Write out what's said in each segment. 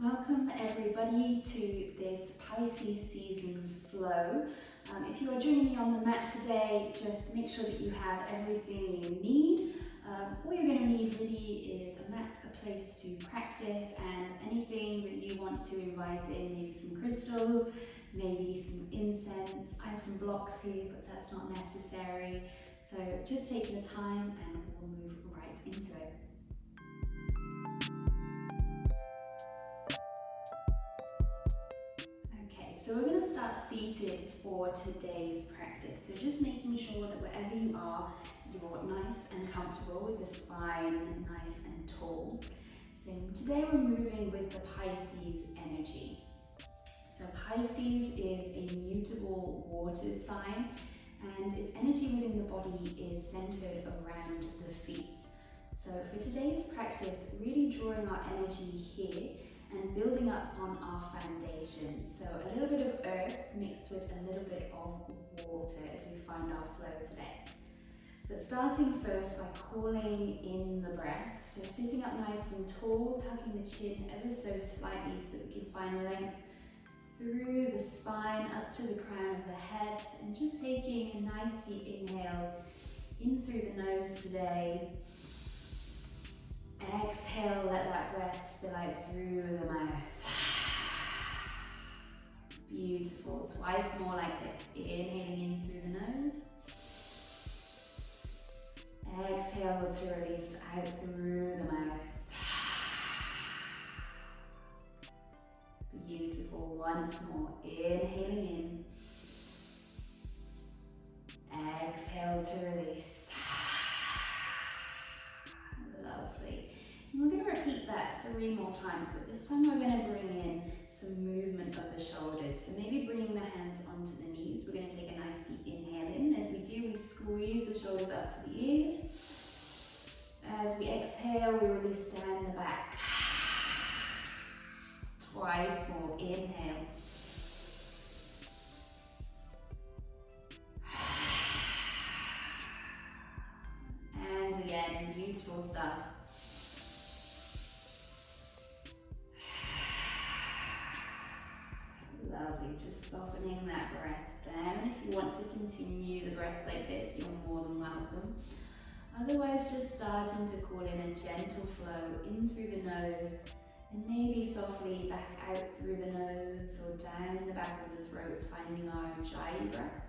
Welcome everybody to this Pisces season flow. If you are joining me on the mat today, just make sure that you have everything you need. All you're going to need really is a mat, a place to practice, and anything that you want to invite in, maybe some crystals, maybe some incense. I have some blocks here, but that's not necessary. So just take your time and we'll move right into it. So we're going to start seated for today's practice. So just making sure that wherever you are, you're nice and comfortable with the spine nice and tall. So today we're moving with the Pisces energy. So Pisces is a mutable water sign, and its energy within the body is centered around the feet. So for today's practice, really drawing our energy here and building up on our foundation. So a little bit of earth mixed with a little bit of water as we find our flow today. But starting first by calling in the breath. So sitting up nice and tall, tucking the chin ever so slightly so that we can find length through the spine up to the crown of the head, and just taking a nice deep inhale in through the nose today. Exhale, let that breath spill out through the mouth. Beautiful. Twice more like this. Inhaling in through the nose. Exhale to release out through the mouth. Beautiful. Once more. Inhaling in. Exhale to release. Lovely. And we're going to repeat that 3 more times, but this time we're going to bring in some movement of the shoulders. So maybe bringing the hands onto the knees. We're going to take a nice deep inhale in. As we do, we squeeze the shoulders up to the ears. As we exhale, we release down the back. Twice more. Inhale. And again, beautiful stuff. Lovely, just softening that breath down. If you want to continue the breath like this, you're more than welcome. Otherwise, just starting to call in a gentle flow in through the nose and maybe softly back out through the nose or down the back of the throat, finding our Ujjayi breath.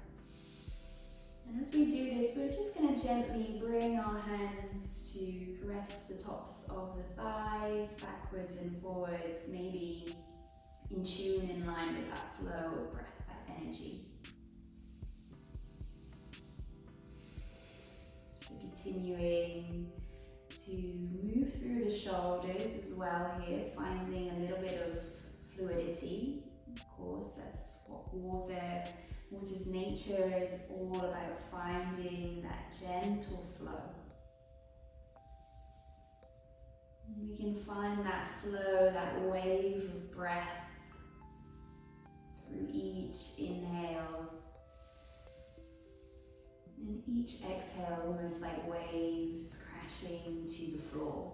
And as we do this, we're just going to gently bring our hands to caress the tops of the thighs, backwards and forwards, maybe in tune, in line with that flow of breath, that energy. So continuing to move through the shoulders as well here, finding a little bit of fluidity. Of course, that's what water's nature is all about, finding that gentle flow. We can find that flow, that wave of breath through each inhale and each exhale, almost like waves crashing to the floor.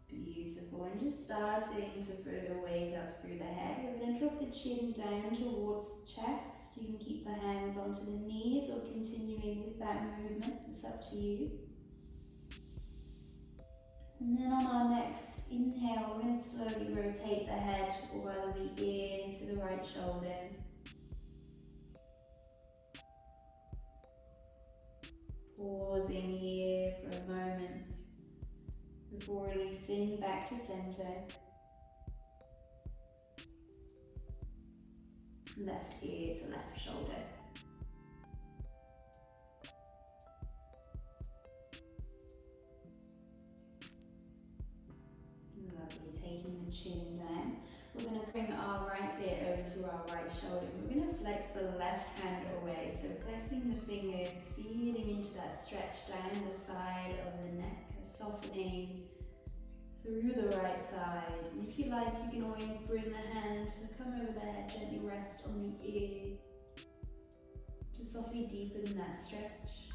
Beautiful, and just starting to further wake up through the head. We're going to drop the chin down towards the chest. You can keep the hands onto the knees or continuing with that movement, it's up to you. And then on our next inhale, we're going to slowly rotate the head or the ear to the right shoulder. Pausing here for a moment before releasing back to center. Left ear to left shoulder. Lovely, taking the chin down. We're going to bring our right ear over to our right shoulder. We're going to flex the left hand away. So flexing the fingers, feeling into that stretch down the side of the neck, softening through the right side. And if you like, you can always bring the hand to come over there, gently rest on the ear to softly deepen that stretch.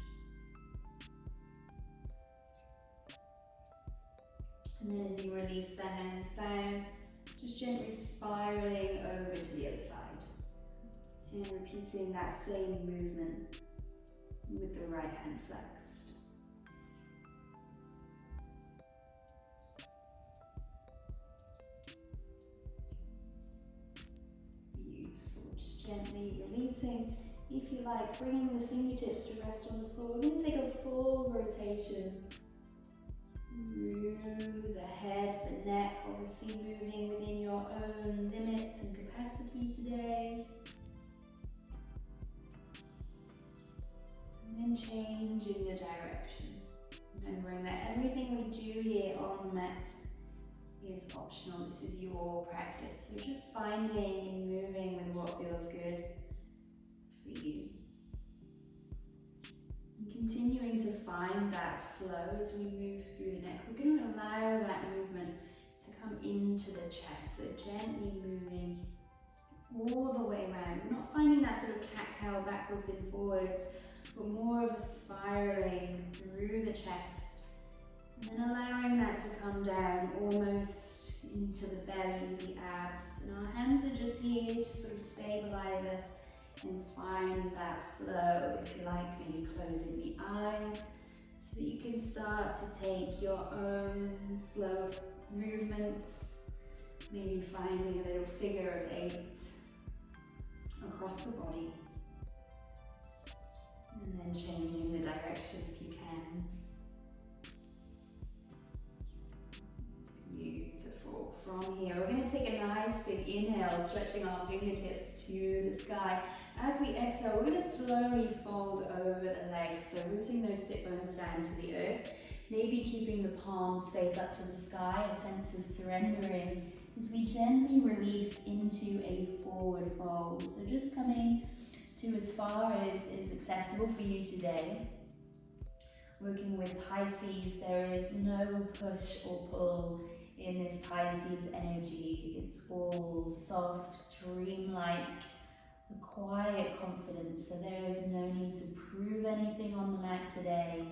And then as you release the hands down, just gently spiraling over to the other side. And repeating that same movement with the right hand flexed. Beautiful. Just gently releasing. If you like, bringing the fingertips to rest on the floor. We're going to take a full rotation through the head, the neck, obviously moving within your own limits and capacity today. And then changing the direction. Remembering that everything we do here on the mat is optional. This is your practice. So just finding and moving with what feels good for you. And continuing to find that flow as we move through the neck. We're going to allow that movement to come into the chest. So gently moving all the way around. We're not finding that sort of cat-cow backwards and forwards, but more of a spiraling through the chest. And then allowing that to come down almost into the belly, the abs. And our hands are just here to sort of stabilize us and find that flow, if you like, maybe closing the eyes so that you can start to take your own flow of movements, maybe finding a little figure of 8 across the body, and then changing the direction if you can. Beautiful. From here, we're going to take a nice big inhale, stretching our fingertips to the sky. As we exhale, we're going to slowly fold over the legs, so rooting those sit bones down to the earth, maybe keeping the palms face up to the sky, a sense of surrendering as we gently release into a forward fold. So just coming to as far as is accessible for you today. Working with Pisces, there is no push or pull in this Pisces energy. It's all soft, dreamlike, a quiet confidence. So there is no need to prove anything on the mat today.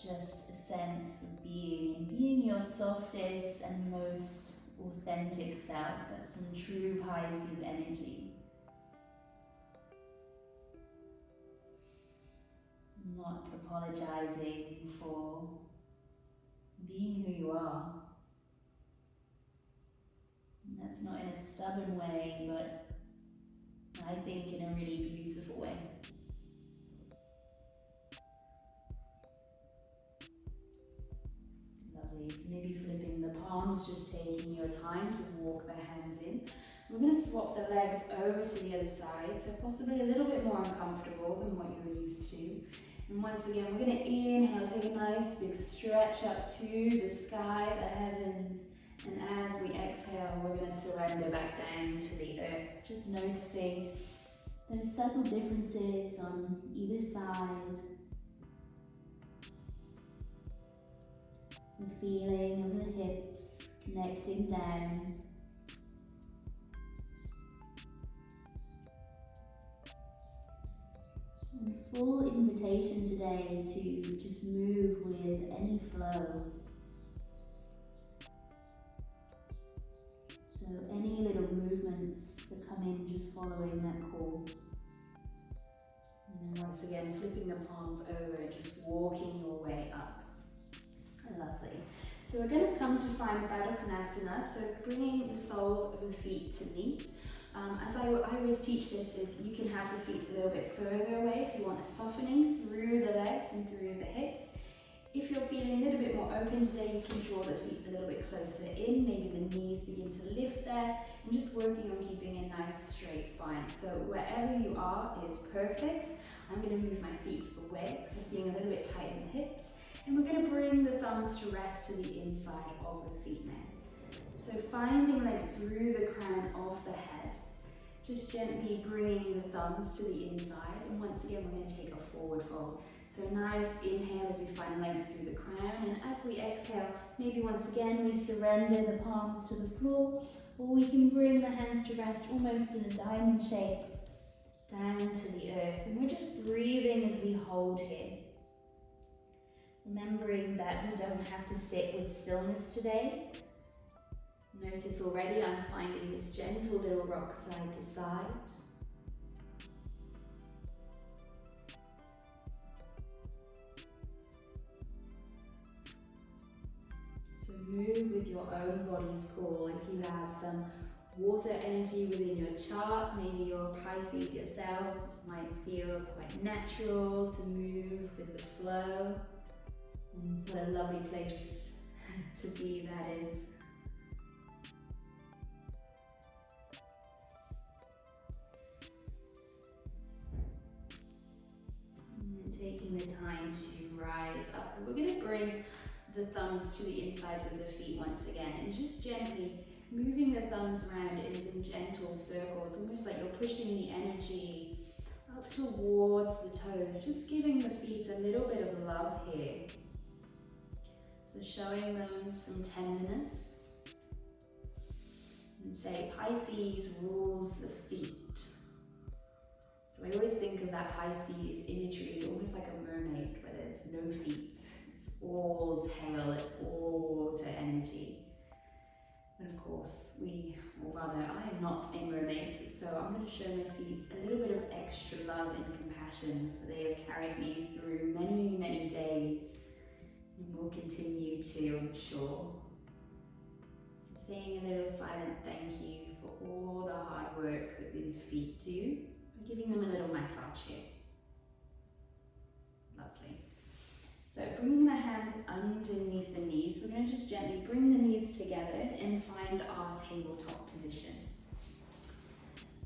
Just a sense of being, and being your softest and most authentic self. That's some true Pisces energy. Not apologizing for being who you are. And that's not in a stubborn way, but I think in a really beautiful way. Lovely. So maybe flipping the palms, just taking your time to walk the hands in. We're going to swap the legs over to the other side, so possibly a little bit more uncomfortable than what you're used to. And once again, we're going to inhale, take a nice big stretch up to the sky, the heavens. And as we exhale, we're going to surrender back down to the earth. Just noticing those subtle differences on either side. The feeling of the hips connecting down. And full invitation today to just move with any flow. So any little movements that come in, just following that call. And then once again, flipping the palms over, just walking your way up. Lovely. So we're going to come to find Baddha Konasana, so bringing the soles of the feet to meet. As I always teach this, is you can have the feet a little bit further away if you want a softening through the legs and through the hips. If you're feeling a little bit more open today, you can draw the feet a little bit closer in, maybe the knees begin to lift there, and just working on keeping a nice straight spine. So wherever you are is perfect. I'm going to move my feet away because I'm feeling a little bit tight in the hips. And we're going to bring the thumbs to rest to the inside of the feet now. So finding like through the crown of the head, just gently bringing the thumbs to the inside. And once again, we're going to take a forward fold. So nice inhale as we find length through the crown. And as we exhale, maybe once again, we surrender the palms to the floor, or we can bring the hands to rest almost in a diamond shape down to the earth. And we're just breathing as we hold here. Remembering that we don't have to sit with stillness today. Notice already I'm finding this gentle little rock side to side. So move with your own body's call. If you have some water energy within your chart, maybe you're Pisces yourself, this might feel quite natural to move with the flow. What a lovely place to be that is. And taking the time to rise up. We're going to bring the thumbs to the insides of the feet once again, and just gently moving the thumbs around in some gentle circles, almost like you're pushing the energy up towards the toes, just giving the feet a little bit of love here. So showing them some tenderness. And say Pisces rules the feet. So I always think of that Pisces imagery almost like a mermaid where there's no feet. It's all tail, it's all water energy. And of course, or rather, I am not a mermaid, so I'm going to show my feet a little bit of extra love and compassion, for they have carried me through many, many days, and will continue to, I'm sure. So saying a little silent thank you for all the hard work that these feet do, by giving them a little massage here. Lovely. So bringing the hands underneath the knees, we're going to just gently bring the knees together and find our tabletop position.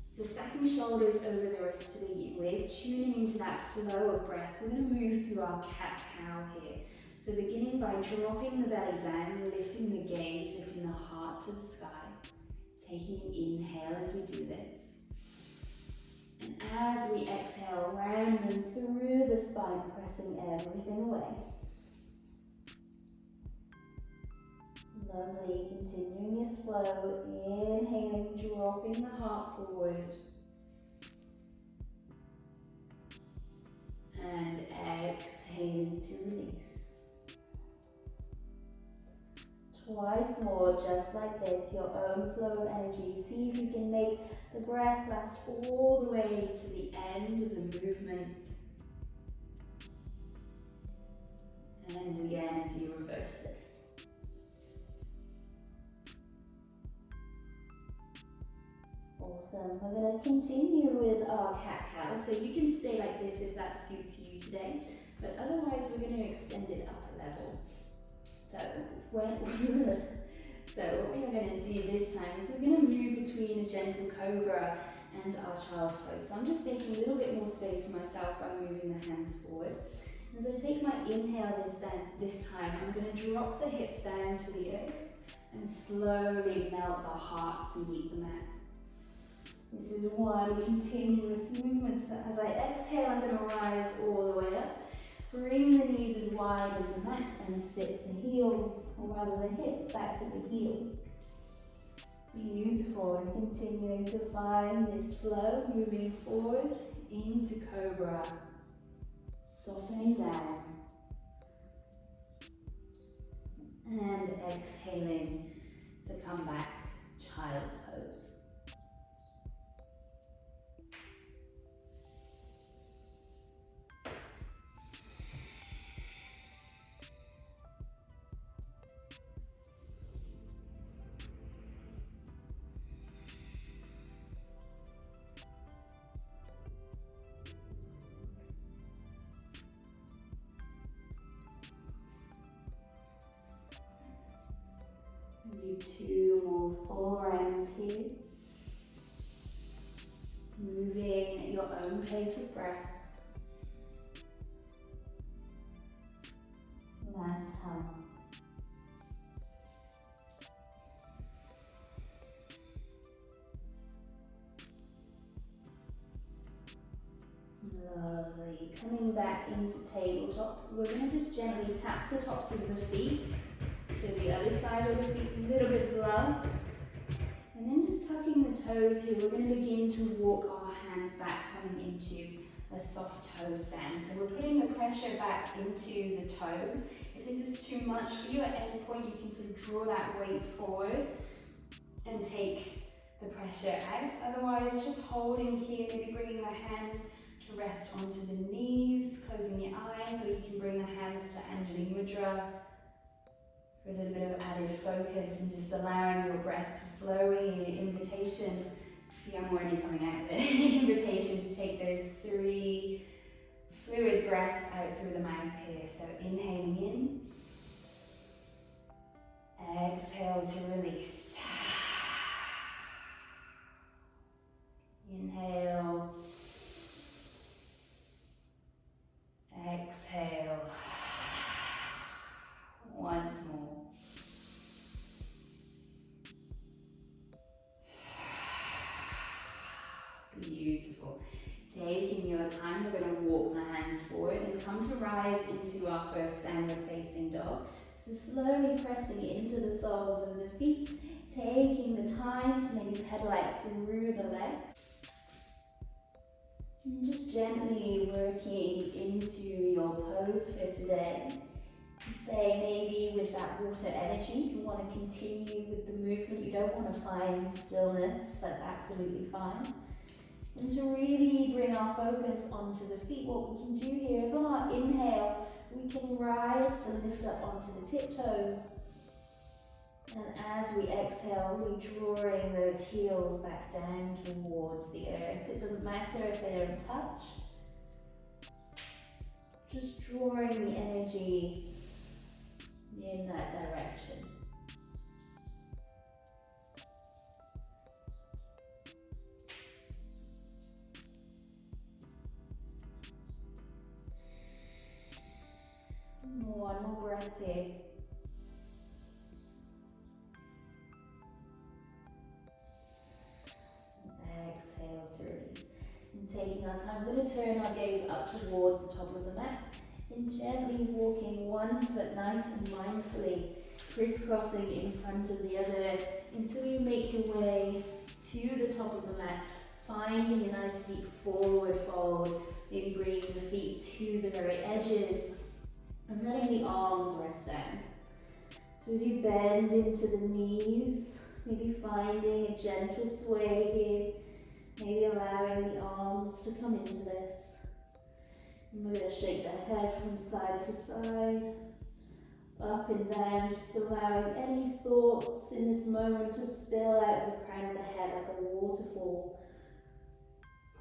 So stacking shoulders over the wrists to the wave, tuning into that flow of breath. We're going to move through our cat-cow here. So beginning by dropping the belly down, lifting the gaze, lifting the heart to the sky. Taking an inhale as we do this. And as we exhale, rounding through the spine, pressing everything away. Lovely, continuing this flow, inhaling, dropping the heart forward. And exhaling to release. Twice more, just like this, your own flow of energy. See if you can make the breath last all the way to the end of the movement. And again as you reverse this. Awesome. We're going to continue with our cat-cow. So you can stay like this if that suits you today, but otherwise we're going to extend it up a level. So what we are going to do this time is we're going to move between a gentle cobra and our child's pose. So I'm just making a little bit more space for myself by moving the hands forward. As I take my inhale this time, I'm going to drop the hips down to the earth and slowly melt the heart to meet the mat. This is one continuous movement. So as I exhale, I'm going to rise all the way up. Bring the knees as wide as the mat and sit the heels, or rather the hips, back to the heels. Beautiful, and continuing to find this flow, moving forward into cobra, softening down, and exhaling to come back, child's pose. Do 2 more full rounds here. Moving at your own pace of breath. Last time. Lovely. Coming back into tabletop, we're going to just gently tap the tops of the feet to the other side of the feet, a little bit of love. And then just tucking the toes here, we're going to begin to walk our hands back, coming into a soft toe stand. So we're putting the pressure back into the toes. If this is too much for you, at any point you can sort of draw that weight forward and take the pressure out. Otherwise, just holding here, maybe bringing the hands to rest onto the knees, closing your eyes, or you can bring the hands to Anjali Mudra for a little bit of added focus and just allowing your breath to flow in. Invitation, see I'm already coming out there. Invitation to take those 3 fluid breaths out through the mouth here. So inhaling in, exhale to release. Inhale, exhale. Once more. Beautiful. Taking your time, we're going to walk the hands forward and come to rise into our first downward facing dog. So slowly pressing into the soles of the feet, taking the time to maybe pedal out through the legs. And just gently working into your pose for today. Say maybe with that water energy, you want to continue with the movement, you don't want to find stillness, that's absolutely fine. And to really bring our focus onto the feet, what we can do here is on our inhale, we can rise to lift up onto the tiptoes. And as we exhale, really drawing those heels back down towards the earth. It doesn't matter if they don't touch. Just drawing the energy in that direction. One more breath here. Exhale to release. And taking our time, we're going to turn our gaze up towards the top of the mat and gently walking one foot nice and mindfully, crisscrossing in front of the other until you make your way to the top of the mat, finding a nice deep forward fold, maybe bringing the feet to the very edges and letting the arms rest down. So as you bend into the knees, maybe finding a gentle sway here, maybe allowing the arms to come into this. And we're going to shake the head from side to side, up and down, just allowing any thoughts in this moment to spill out the crown of the head like a waterfall,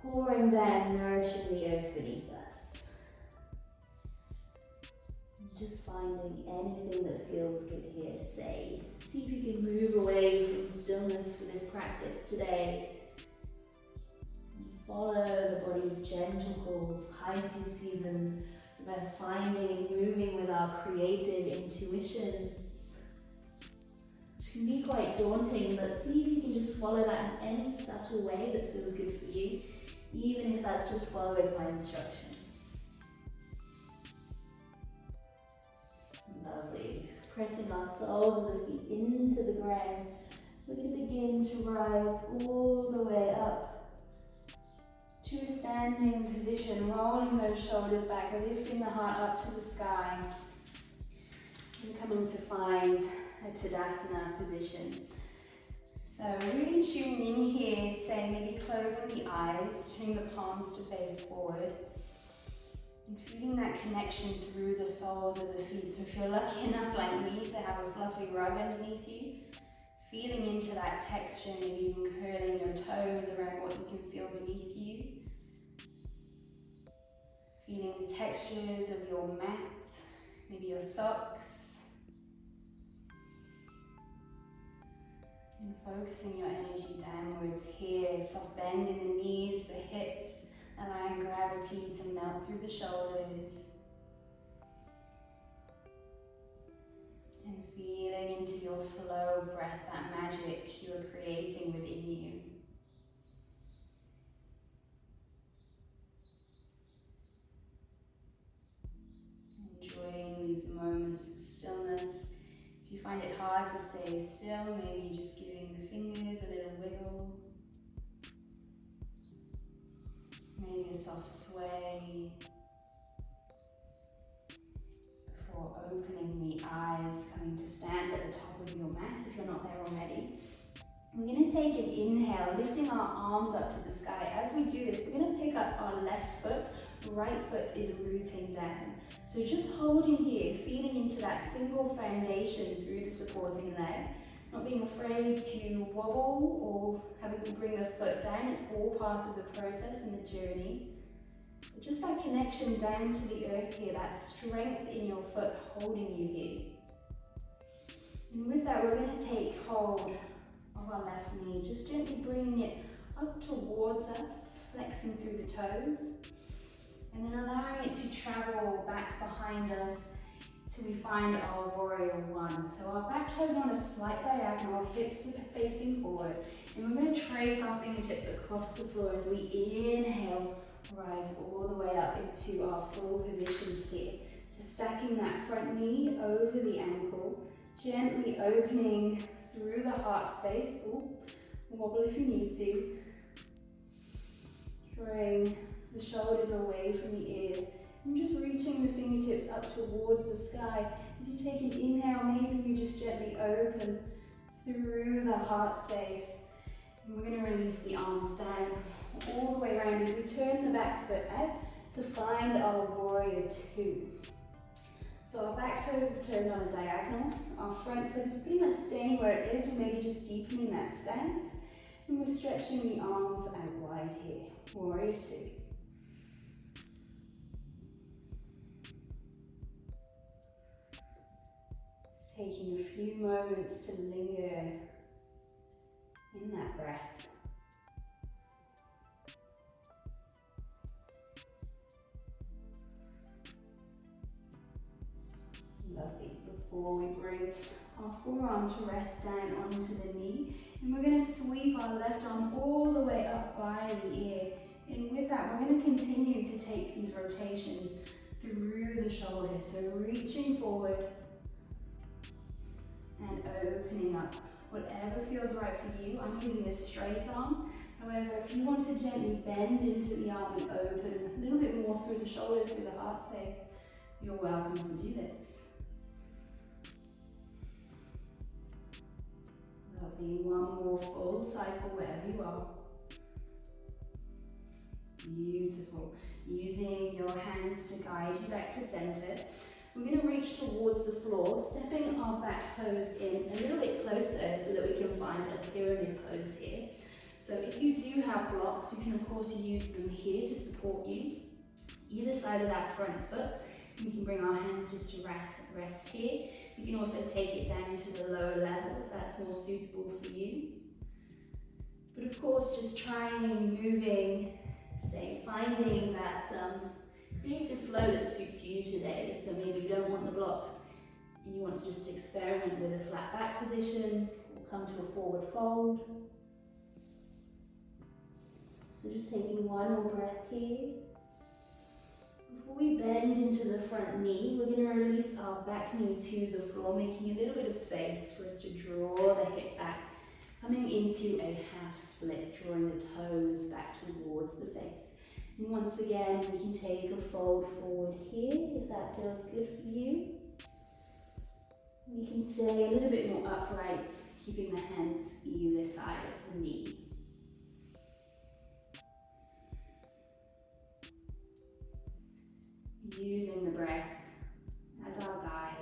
pouring down, nourishing the earth beneath us. And just finding anything that feels good here. See if you can move away from stillness for this practice today. Follow the body's gentle calls. Pisces season, it's about finding and moving with our creative intuition, which can be quite daunting, but see if you can just follow that in any subtle way that feels good for you, even if that's just following my instruction. Lovely. Pressing our soles of the feet into the ground, we're going to begin to rise all the way up to a standing position, rolling those shoulders back, lifting the heart up to the sky, and coming to find a Tadasana position. So really tuning in here, saying maybe closing the eyes, turning the palms to face forward, and feeling that connection through the soles of the feet. So if you're lucky enough like me to have a fluffy rug underneath you, feeling into that texture, maybe even curling your toes around what you can feel beneath you. Feeling the textures of your mat, maybe your socks. And focusing your energy downwards here, soft bend in the knees, the hips, allowing gravity to melt through the shoulders. And feeling into your flow of breath, that magic you're creating within you. Enjoying these moments of stillness. If you find it hard to stay still, maybe just giving the fingers a little wiggle. Feeling a soft sway before opening the eyes, coming to stand at the top of your mat if you're not there already. We're going to take an inhale, lifting our arms up to the sky. As we do this, we're going to pick up our left foot. Right foot is rooting down. So just holding here, feeling into that single foundation through the supporting leg. Not being afraid to wobble or having to bring the foot down. It's all part of the process and the journey. But just that connection down to the earth here, that strength in your foot holding you here. And with that, we're going to take hold of our left knee, just gently bringing it up towards us, flexing through the toes, and then allowing it to travel back behind us till we find our warrior one. So our back toes on a slight diagonal, hips are facing forward, and we're going to trace our fingertips across the floor as we inhale, rise all the way up into our full position here. So stacking that front knee over the ankle, gently opening through the heart space. Ooh, wobble if you need to. Drawing the shoulders away from the ears and just reaching the fingertips up towards the sky. As you take an inhale, maybe you just gently open through the heart space. And we're going to release the arms down all the way around as we turn the back foot out to find our warrior two. So our back toes are turned on a diagonal. Our front foot is pretty much staying where it is. We're maybe just deepening that stance. And we're stretching the arms out wide here. Warrior two. Just taking a few moments to linger in that breath. Lovely. Before we bring our forearm to rest down onto the knee, and we're going to sweep our left arm all the way up by the ear. And with that, we're going to continue to take these rotations through the shoulders. So reaching forward and opening up. Whatever feels right for you. I'm using a straight arm. However, if you want to gently bend into the arm and open a little bit more through the shoulder, through the heart space, you're welcome to do this. Lovely. One more full cycle wherever you are. Beautiful. Using your hands to guide you back to center. We're going to reach towards the floor, stepping our back toes in a little bit closer so that we can find a pyramid pose here. So if you do have blocks, you can of course use them here to support you. Either side of that front foot. We can bring our hands just to rest here. You can also take it down to the lower level if that's more suitable for you. But of course, just trying, moving, finding that creative flow that suits you today. So maybe you don't want the blocks and you want to just experiment with a flat back position or come to a forward fold. So just taking one more breath here. Before we bend into the front knee, we're going to release our back knee to the floor, making a little bit of space for us to draw the hip back, coming into a half split, drawing the toes back towards the face. And once again, we can take a fold forward here, if that feels good for you. We can stay a little bit more upright, keeping the hands either side of the knee. Using the breath as our guide.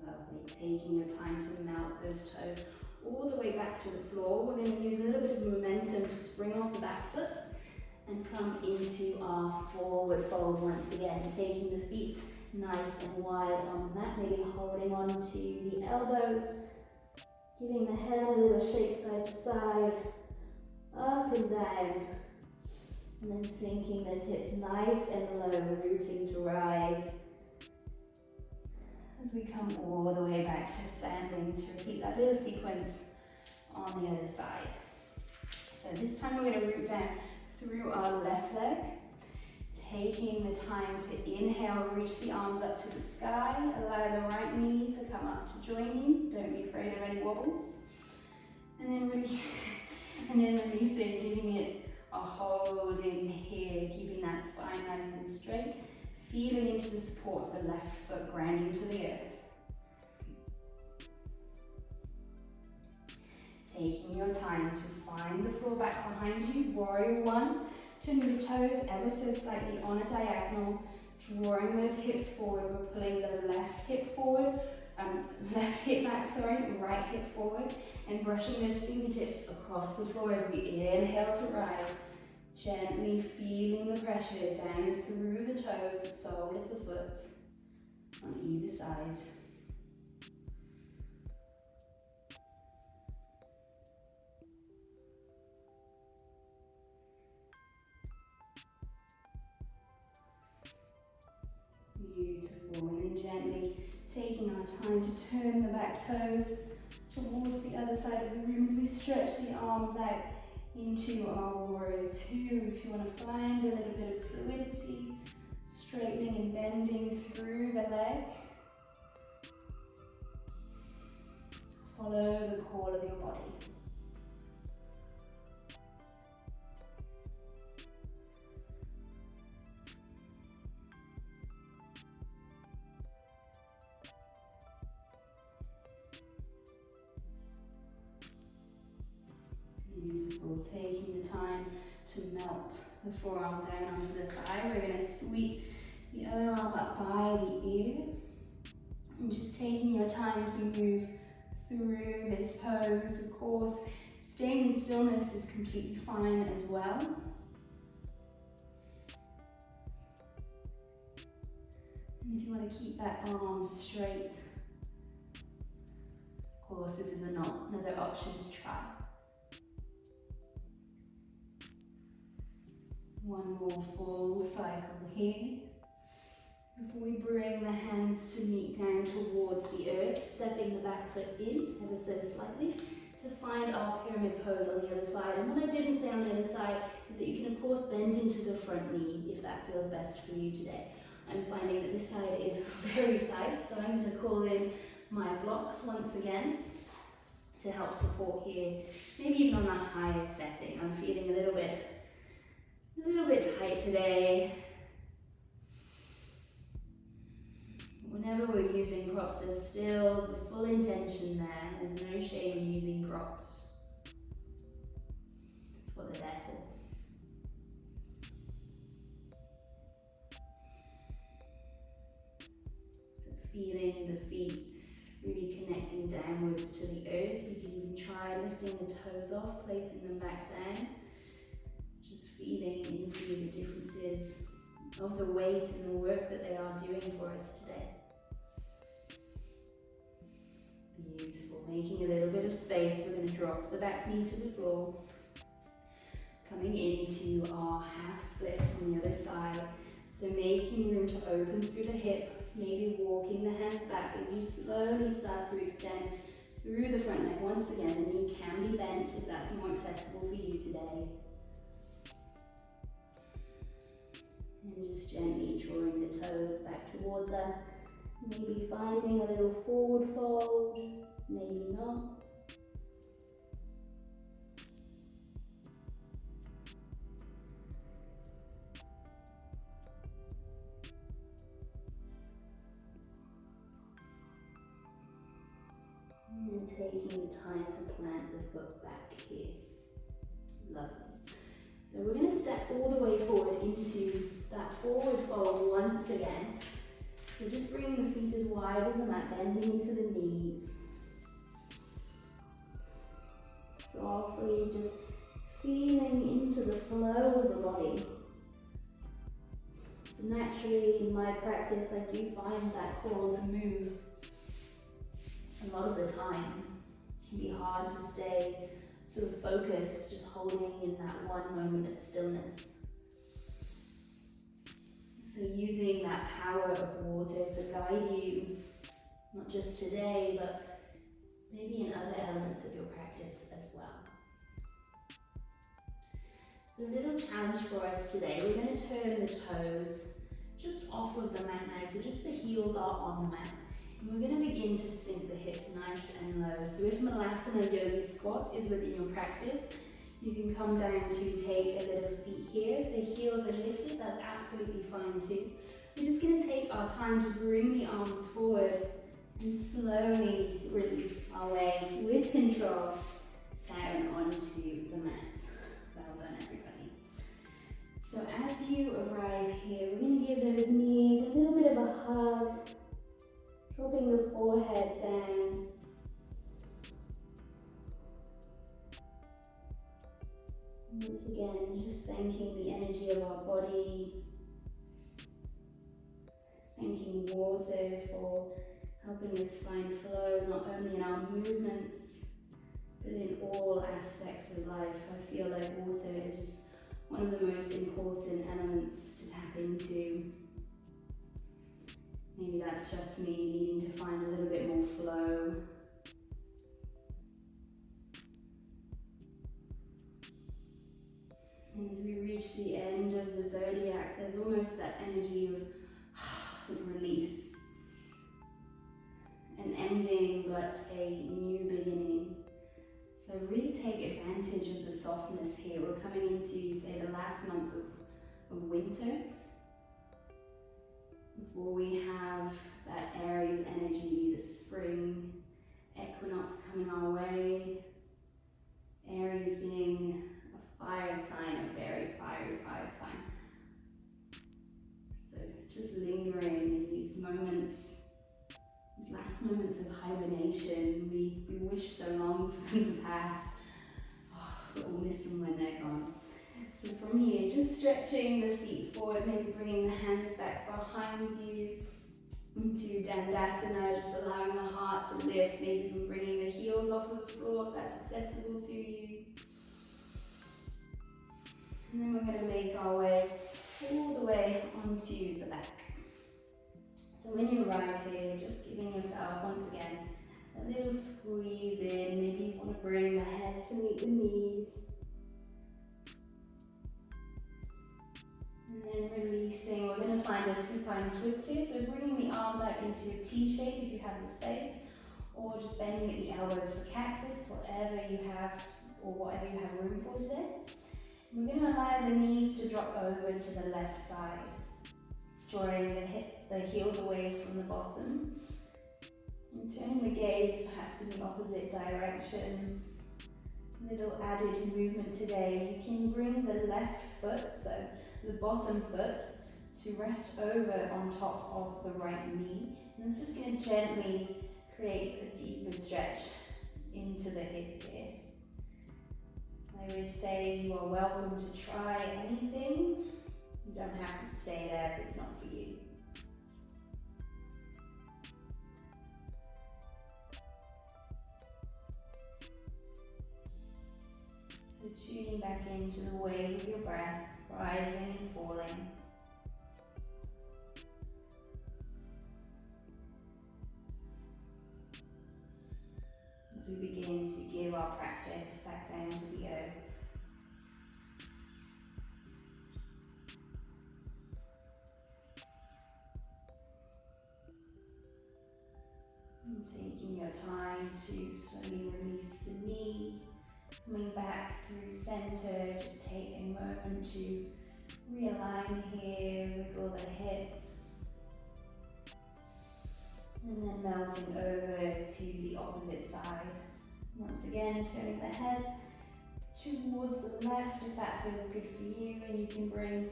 Lovely. Taking your time to melt those toes all the way back to the floor. We're going to use a little bit of momentum to spring off the back foot and come into our forward fold once again. Taking the feet nice and wide on the mat, maybe holding on to the elbows. Giving the head a little shake side to side, up and down, and then sinking those hips nice and low, rooting to rise. As we come all the way back to standing, to repeat that little sequence on the other side. So this time we're going to root down through our left leg, taking the time to inhale, reach the arms up to the sky, allow the right knee to come up to join you. Don't be afraid of any wobbles. And then releasing, giving it a hold in here, keeping that spine nice and straight, feeling into the support of the left foot grounding to the earth. Taking your time to find the floor back behind you, warrior one, turning the toes ever so slightly on a diagonal, drawing those hips forward. We're pulling the left hip forward, left hip back, right hip forward, and brushing those fingertips across the floor as we inhale to rise, gently feeling the pressure down through the toes, the sole of the foot, on either side. Beautiful, and then gently taking our time to turn the back toes towards the other side of the room as we stretch the arms out into our warrior two. If you want to find a little bit of fluidity, straightening and bending through the leg. Follow the call of your body. Beautiful, taking the time to melt the forearm down onto the thigh. We're going to sweep the other arm up by the ear. And just taking your time to move through this pose. Of course, staying in stillness is completely fine as well. And if you want to keep that arm straight, of course, this is another option to try. One more full cycle here. Before we bring the hands to meet down towards the earth, stepping the back foot in ever so slightly to find our pyramid pose on the other side. And what I didn't say on the other side is that you can of course bend into the front knee if that feels best for you today. I'm finding that this side is very tight, so I'm going to call in my blocks once again to help support here, maybe even on the higher setting. I'm feeling a little bit tight today. Whenever we're using props, there's still the full intention there. There's no shame in using props. That's what they're there for. So feeling the feet really connecting downwards to the earth. You can even try lifting the toes off, placing them back down. Just feeling into the differences of the weight and the work that they are doing for us today. Beautiful, making a little bit of space, we're going to drop the back knee to the floor, coming into our half split on the other side. So making room to open through the hip, maybe walking the hands back as you slowly start to extend through the front leg. Once again, the knee can be bent if that's more accessible for you today. And just gently drawing the toes back towards us. Maybe finding a little forward fold, maybe not. And taking the time to plant the foot back here. Lovely. So we're going to step all the way forward into that forward fold once again. So just bringing the feet as wide as the mat, bending into the knees. Softly just feeling into the flow of the body. So naturally in my practice I do find that call to move a lot of the time. It can be hard to stay sort of focused, just holding in that one moment of stillness. So using that power of water to guide you, not just today, but maybe in other elements of your practice as well. So a little challenge for us today, we're going to turn the toes just off of the mat now, so just the heels are on the mat. And we're going to begin to sink the hips nice and low. So if Malasana Yogi Squat is within your practice, you can come down to take a little seat here. If the heels are lifted, that's absolutely fine too. We're just going to take our time to bring the arms forward and slowly release our way with control down onto the mat. Well done, everybody. So as you arrive here, we're going to give those knees a little bit of a hug, dropping the forehead down. Once again, just thanking the energy of our body, thanking water for helping us find flow, not only in our movements, but in all aspects of life. I feel like water is just one of the most important elements to tap into. Maybe that's just me needing to find a little bit more flow. And as we reach the end of the zodiac, there's almost that energy of release. An ending, but a new beginning. So really take advantage of the softness here. We're coming into, say, the last month of winter, before we have that Aries energy, the spring equinox coming our way. Aries being a fire sign, a very fiery fire sign. So just lingering in these moments, these last moments of hibernation. We wish so long for them to pass, but we'll miss them when they're gone. So from here, just stretching the feet forward, maybe bringing the hands back behind you into Dandasana, just allowing the heart to lift, maybe even bringing the heels off of the floor if that's accessible to you. And then we're going to make our way all the way onto the back. So when you arrive here, just giving yourself, once again, a little squeeze in. Maybe you want to bring the head to meet the knees. And then releasing, we're going to find a supine twist here. So bringing the arms out into a T shape if you have the space, or just bending at the elbows for cactus, whatever you have, or whatever you have room for today. And we're going to allow the knees to drop over to the left side, drawing the heels away from the bottom, and turning the gaze perhaps in the opposite direction. Little added movement today. You can bring the left foot, so the bottom foot, to rest over on top of the right knee. And it's just going to gently create a deeper stretch into the hip here. I always say you are welcome to try anything. You don't have to stay there if it's not for you. So tuning back into the wave of your breath, rising and falling. As we begin to give our practice back down to the earth. And taking your time to slowly release the knee. Coming back through center, just take a moment to realign here, wiggle the hips, and then melting over to the opposite side. Once again, turning the head towards the left if that feels good for you, and you can bring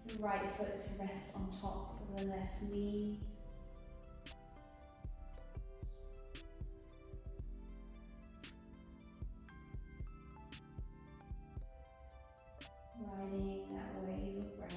the right foot to rest on top of the left knee. Riding that wave of breath.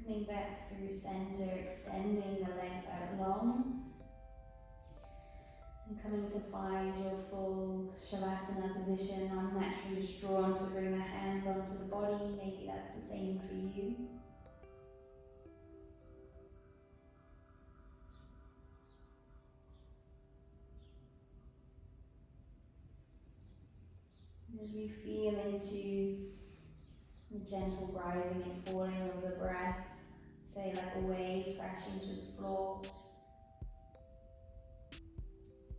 Coming back through center, extending the legs out long. And coming to find your full Shavasana position. I'm naturally just drawn to bring the hands onto the body. Maybe that's the same for you. As we feel into the gentle rising and falling of the breath, say like a wave crashing to the floor.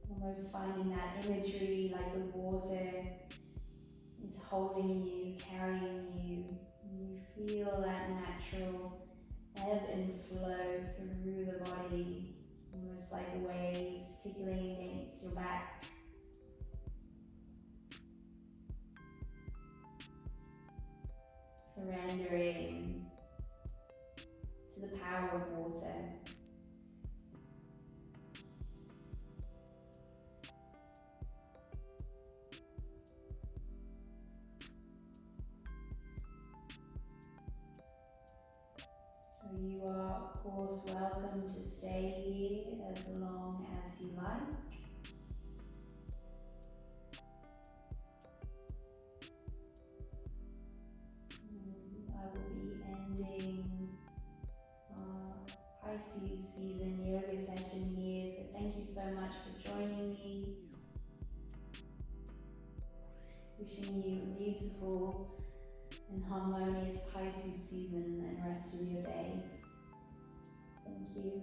Almost finding that imagery like the water is holding you, carrying you. And you feel that natural ebb and flow through the body, almost like waves tickling against your back. Surrendering to the power of water. So you are, of course, welcome to stay here as long as you like. I will be ending our Pisces season yoga session here, so thank you so much for joining me. Wishing you a beautiful and harmonious Pisces season and rest of your day. Thank you.